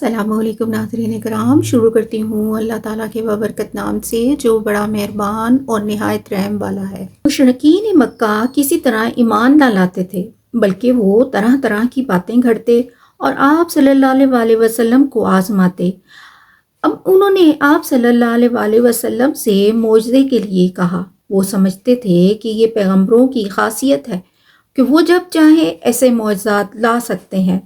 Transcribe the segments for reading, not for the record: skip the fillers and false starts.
السلام علیکم ناظرین کرام، شروع کرتی ہوں اللہ تعالیٰ کے بابرکت نام سے جو بڑا مہربان اور نہایت رحم والا ہے۔ مشرکین مکہ کسی طرح ایمان نہ لاتے تھے، بلکہ وہ طرح طرح کی باتیں گھڑتے اور آپ صلی اللہ علیہ وسلم کو آزماتے۔ اب انہوں نے آپ صلی اللہ علیہ وسلم سے معجزے کے لیے کہا۔ وہ سمجھتے تھے کہ یہ پیغمبروں کی خاصیت ہے کہ وہ جب چاہیں ایسے معجزات لا سکتے ہیں،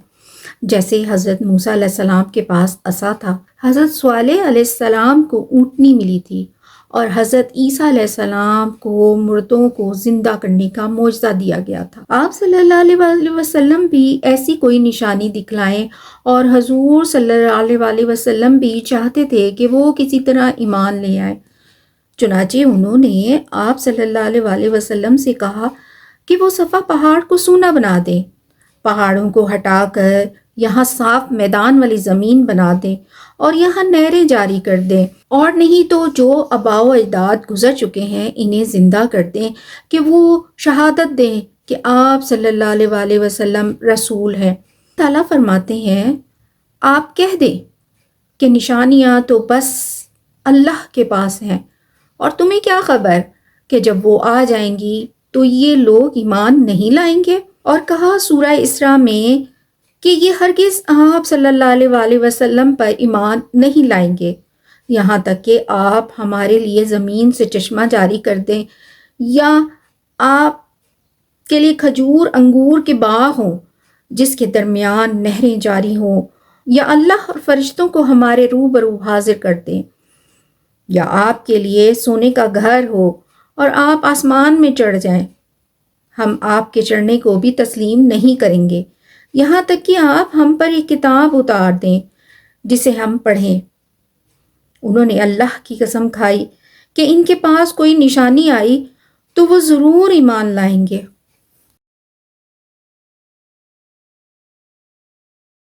جیسے حضرت موسیٰ علیہ السلام کے پاس عصا تھا، حضرت صالح علیہ السلام کو اونٹنی ملی تھی، اور حضرت عیسیٰ علیہ السلام کو مردوں کو زندہ کرنے کا معجزہ دیا گیا تھا۔ آپ صلی اللہ علیہ وسلم بھی ایسی کوئی نشانی دکھلائیں، اور حضور صلی اللہ علیہ وسلم بھی چاہتے تھے کہ وہ کسی طرح ایمان لے آئے۔ چنانچہ انہوں نے آپ صلی اللہ علیہ وسلم سے کہا کہ وہ صفا پہاڑ کو سونا بنا دیں، پہاڑوں کو ہٹا کر یہاں صاف میدان والی زمین بنا دیں اور یہاں نہریں جاری کر دیں، اور نہیں تو جو آباء و اجداد گزر چکے ہیں انہیں زندہ کر دیں، کہ وہ شہادت دیں کہ آپ صلی اللہ علیہ وسلم رسول ہیں۔ تعالیٰ فرماتے ہیں، آپ کہہ دیں کہ نشانیاں تو بس اللہ کے پاس ہیں، اور تمہیں کیا خبر کہ جب وہ آ جائیں گی تو یہ لوگ ایمان نہیں لائیں گے۔ اور کہا سورہ اسراء میں کہ یہ ہرگز آپ صلی اللہ علیہ وسلم پر ایمان نہیں لائیں گے یہاں تک کہ آپ ہمارے لیے زمین سے چشمہ جاری کر دیں، یا آپ کے لیے کھجور انگور کے باغ ہوں جس کے درمیان نہریں جاری ہوں، یا اللہ اور فرشتوں کو ہمارے روبرو حاضر کر دیں، یا آپ کے لیے سونے کا گھر ہو اور آپ آسمان میں چڑھ جائیں، ہم آپ کے چڑھنے کو بھی تسلیم نہیں کریں گے یہاں تک کہ آپ ہم پر ایک کتاب اتار دیں جسے ہم پڑھیں۔ انہوں نے اللہ کی قسم کھائی کہ ان کے پاس کوئی نشانی آئی تو وہ ضرور ایمان لائیں گے۔